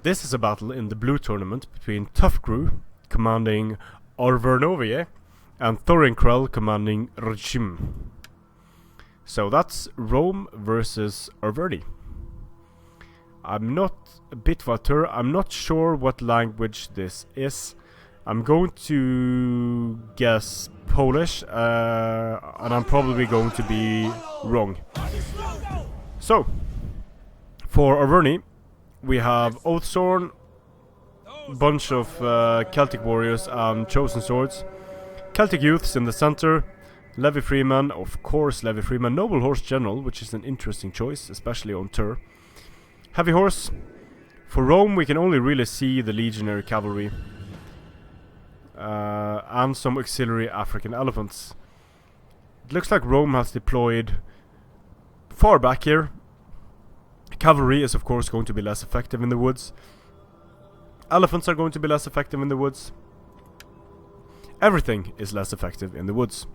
This is a battle in the blue tournament between Tough Crew, commanding Arverni, and Thorien Krell, commanding R1G1. So that's Rome versus Arverni. I'm not a bit vateur. I'm not sure what language this is. I'm going to guess Polish, and I'm probably going to be wrong. So, for Arverni, we have Oathsworn, bunch of Celtic warriors and chosen swords, Celtic youths in the center, Levy Freeman, of course Levy Freeman, Noble Horse General, which is an interesting choice, especially on Tur. Heavy Horse. For Rome, we can only really see the legionary cavalry and some auxiliary African elephants. It looks like Rome has deployed far back here. Cavalry is of course going to be less effective in the woods. Elephants are going to be less effective in the woods. Everything is less effective in the woods.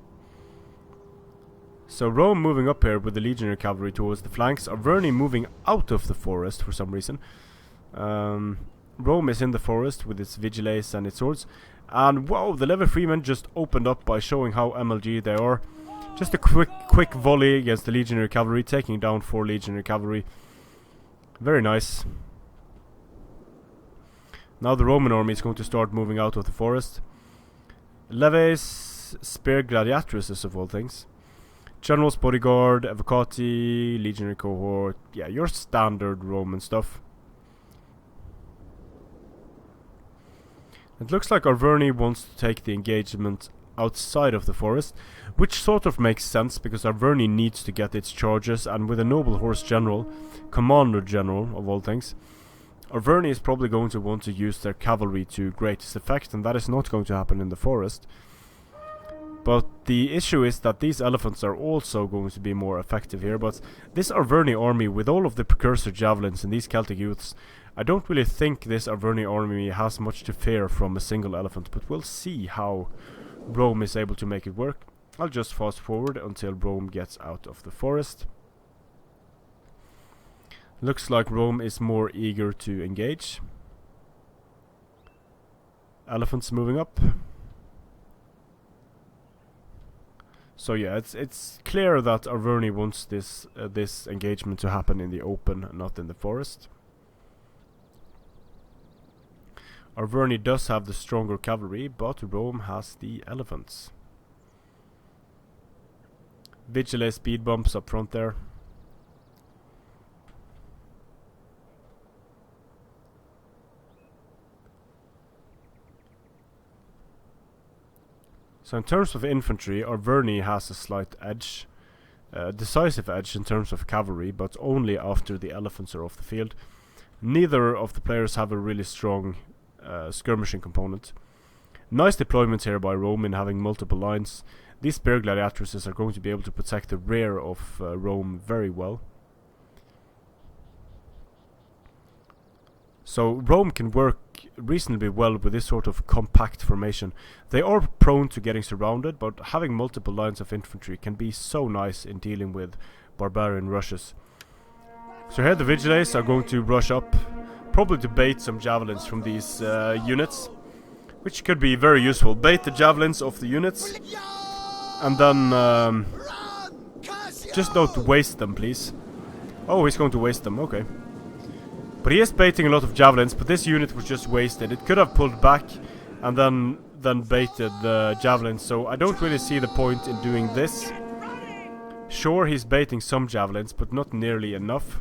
So Rome moving up here with the legionary cavalry towards the flanks. Arverni moving out of the forest for some reason. Rome is in the forest with its vigiles and its swords. And wow, the Levy Freemen just opened up by showing how MLG they are. Just a quick volley against the legionary cavalry, taking down 4 legionary cavalry. Very nice. Now the Roman army is going to start moving out of the forest. Leves, Spear Gladiatresses of all things. General's Bodyguard, Evocati, Legionary Cohort. Yeah, your standard Roman stuff. It looks like Arverni wants to take the engagement outside of the forest, which sort of makes sense because Arverni needs to get its charges, and with a Noble Horse General, Commander General of all things, Arverni is probably going to want to use their cavalry to greatest effect, and that is not going to happen in the forest. But the issue is that these elephants are also going to be more effective here, but this Arverni army with all of the precursor javelins and these Celtic youths, I don't really think this Arverni army has much to fear from a single elephant, but we'll see how Rome is able to make it work. I'll just fast forward until Rome gets out of the forest. Looks like Rome is more eager to engage. Elephants moving up. So yeah, it's clear that Arverni wants this engagement to happen in the open, not in the forest. Arverni does have the stronger cavalry, but Rome has the elephants. Vigile speed bumps up front there. So in terms of infantry, Arverni has a slight edge, decisive edge in terms of cavalry, but only after the elephants are off the field. Neither of the players have a really strong skirmishing component. Nice deployment here by Rome in having multiple lines. These Spear Gladiatresses are going to be able to protect the rear of Rome very well. So Rome can work reasonably well with this sort of compact formation. They are prone to getting surrounded, but having multiple lines of infantry can be so nice in dealing with barbarian rushes. So here the Vigiles are going to rush up, probably to bait some javelins from these units, which could be very useful. Bait the javelins of the units, and then just don't waste them, please. Oh, he's going to waste them, okay. But he is baiting a lot of javelins, but this unit was just wasted. It could have pulled back and then baited the javelins, so I don't really see the point in doing this. Sure, he's baiting some javelins, but not nearly enough.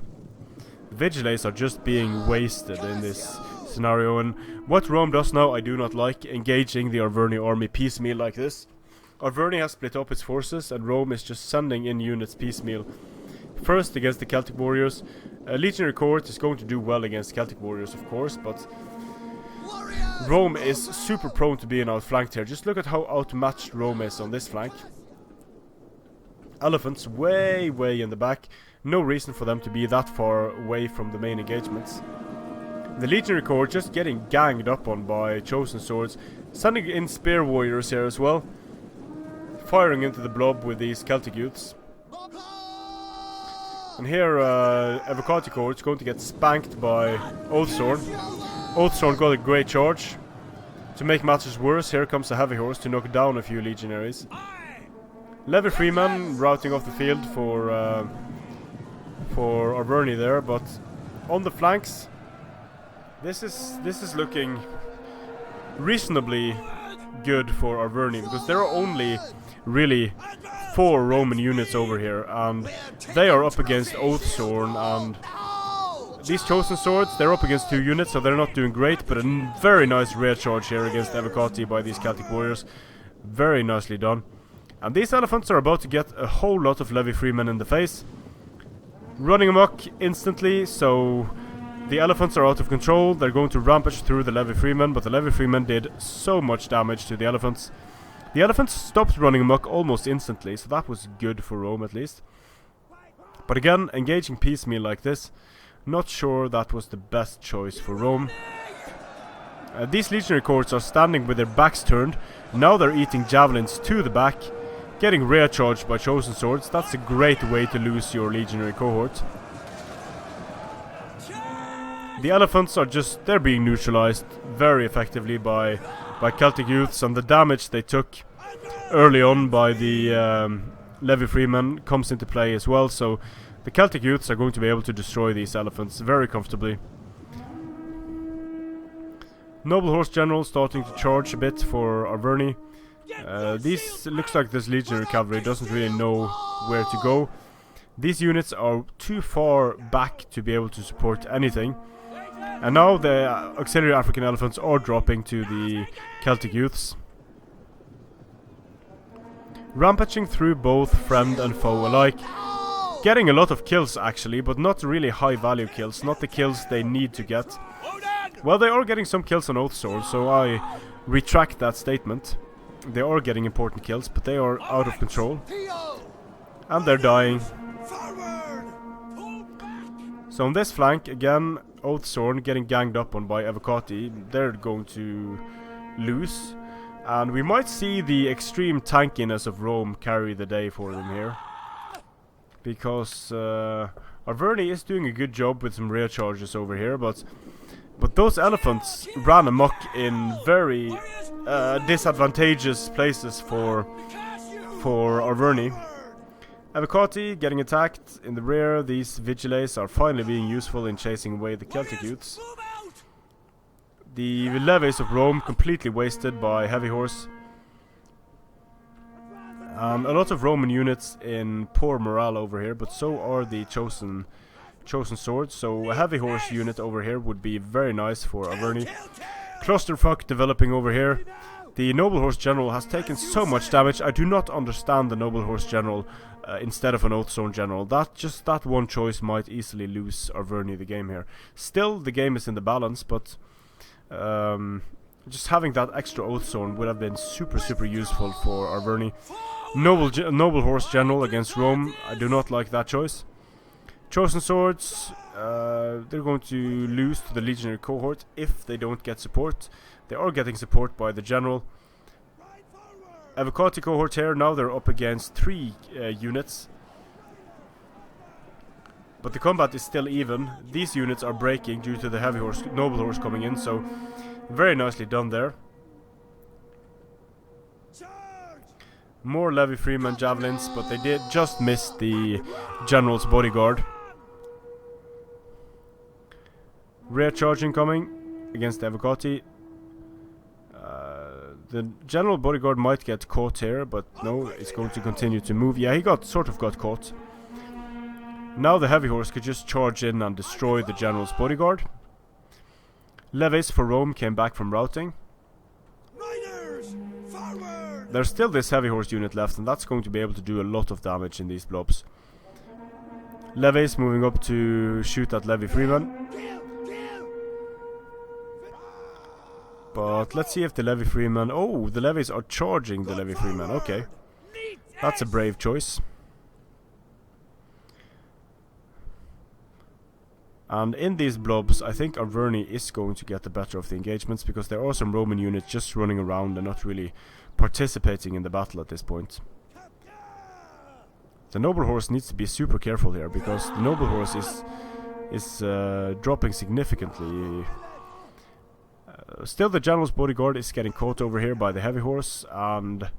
Vigiles are just being wasted in this scenario, and what Rome does now I do not like, engaging the Arverni army piecemeal like this. Arverni has split up its forces, and Rome is just sending in units piecemeal. First against the Celtic warriors. Legionary Court is going to do well against Celtic warriors, of course, but Rome is super prone to being outflanked here. Just look at how outmatched Rome is on this flank. Elephants way in the back. No reason for them to be that far away from the main engagements. The Legionary Corps just getting ganged up on by chosen swords. Sending in spear warriors here as well. Firing into the blob with these Celtic youths. And here, Evocati cohort is going to get spanked by Oathsworn. Oathsworn got a great charge. To make matters worse, here comes a heavy horse to knock down a few legionaries. Levy Freeman routing off the field for Arverni there, but on the flanks, this is looking reasonably good for Arverni, because there are only really 4 Roman units over here, and they are up against Oathsworn, and these chosen swords, they're up against 2 units, so they're not doing great, but a very nice rear charge here against Evocati by these Celtic warriors. Very nicely done. And these elephants are about to get a whole lot of Levy Freemen in the face. Running amok instantly, so the elephants are out of control. They're going to rampage through the Levy Freemen, but the Levy Freemen did so much damage to the elephants. The elephants stopped running amok almost instantly, so that was good for Rome at least. But again, engaging piecemeal like this, not sure that was the best choice for Rome. These legionary cohorts are standing with their backs turned. Now they're eating javelins to the back, getting rear charged by chosen swords. That's a great way to lose your legionary cohort. The elephants are just, they're being neutralized very effectively by Celtic youths, and the damage they took early on by the Levy Freemen comes into play as well, so the Celtic youths are going to be able to destroy these elephants very comfortably. Noble Horse General starting to charge a bit for Arverni. Looks like this legionary cavalry doesn't really know where to go. These units are too far back to be able to support anything. And now the auxiliary African elephants are dropping to the Celtic youths. Rampaging through both friend and foe alike. Getting a lot of kills actually, but not really high value kills, not the kills they need to get. Well, they are getting some kills on Oathsworn, so I retract that statement. They are getting important kills, but they are out of control. And they're dying. So on this flank, again, Oathsworn getting ganged up on by Evocati. They're going to lose. And we might see the extreme tankiness of Rome carry the day for them here. Because Arverni is doing a good job with some rear charges over here, but those elephants ran amok in very disadvantageous places for Arverni. Evocati getting attacked in the rear. These vigiles are finally being useful in chasing away the Celtic youths. The levies of Rome completely wasted by heavy horse. A lot of Roman units in poor morale over here, but so are the chosen swords. So a heavy horse unit over here would be very nice for Arverni. Clusterfuck developing over here. The Noble Horse General has taken so much damage. I do not understand the Noble Horse General instead of an Oathsworn General. That one choice might easily lose Arverni the game here. Still, the game is in the balance, but just having that extra Oathsworn would have been super useful for Arverni. Noble Horse General against Rome, I do not like that choice. Chosen Swords, they're going to lose to the Legionary cohort if they don't get support. They are getting support by the General. Evocati cohort here, now they're up against 3 units. But the combat is still even. These units are breaking due to the heavy horse, Noble Horse coming in, so very nicely done there. More Levy Freeman javelins, but they did just miss the General's bodyguard. Rear charging coming against Evocati. The General bodyguard might get caught here, but no, it's going to continue to move. Yeah, he sort of got caught. Now the heavy horse could just charge in and destroy the General's bodyguard. Levies for Rome came back from routing. There's still this heavy horse unit left, and that's going to be able to do a lot of damage in these blobs. Levies moving up to shoot at Levy Freeman. But let's see if the Levy Freeman... Oh, the levies are charging the Levy Freeman. Okay. That's a brave choice. And in these blobs, I think Arverni is going to get the better of the engagements, because there are some Roman units just running around and not really participating in the battle at this point. The noble horse needs to be super careful here, because the noble horse is dropping significantly. Still, the general's bodyguard is getting caught over here by the heavy horse, and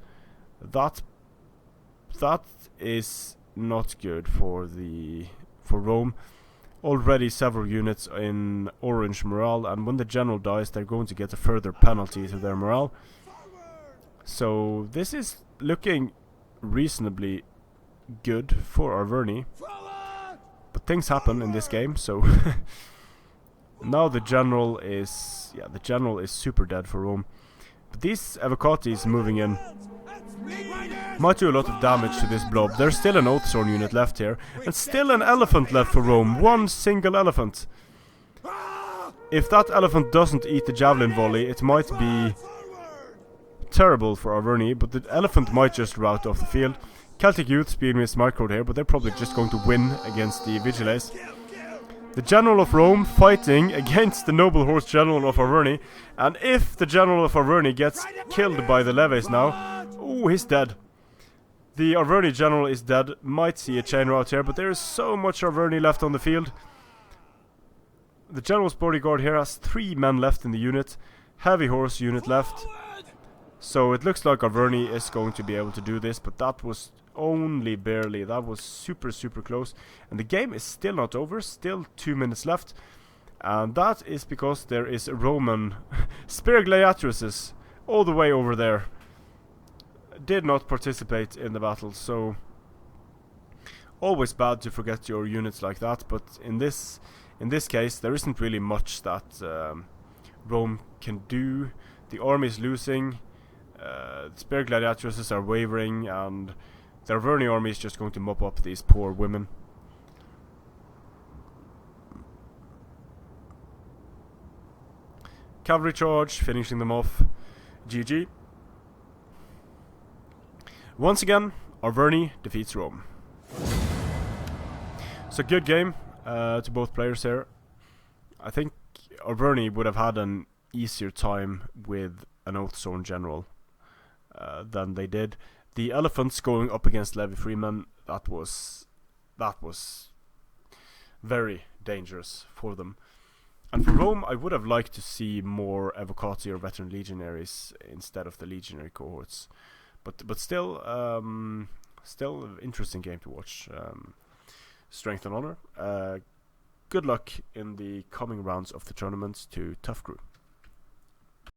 that is not good for Rome. Already several units in orange morale, and when the general dies, they're going to get a further penalty to their morale. So this is looking reasonably good for Arverni, but things happen in this game, so now the general is super dead for Rome. But these Evocatis moving in might do a lot of damage to this blob. There's still an Oathsworn unit left here, and still an elephant left for Rome. One single elephant. If that elephant doesn't eat the javelin volley, it might be terrible for Arverni, but the elephant might just rout off the field. Celtic Youths being mismicroed here, but they're probably just going to win against the Vigiles. The General of Rome fighting against the noble horse General of Arverni, and if the General of Arverni gets killed by the levies now, oh, he's dead. The Arverni General is dead. Might see a chain rout here, but there is so much Arverni left on the field. The General's bodyguard here has 3 men left in the unit, heavy horse unit left. So it looks like Arverni is going to be able to do this, but that was only barely. That was super close, and the game is still not over. Still 2 minutes left, and that is because there is Roman spear gladiatresses all the way over there. Did not participate in the battle, so always bad to forget your units like that. But in this case, there isn't really much that Rome can do. The army is losing. The spear gladiatresses are wavering, and the Arverni army is just going to mop up these poor women. Cavalry charge, finishing them off. GG. Once again, Arverni defeats Rome. So good game to both players here. I think Arverni would have had an easier time with an Oathsworn general than they did. The elephants going up against Levy Freeman, that was very dangerous for them. And for Rome, I would have liked to see more Evocati or veteran legionaries instead of the legionary cohorts. But still an interesting game to watch. Strength and honor. Good luck in the coming rounds of the tournaments to Tough Crew.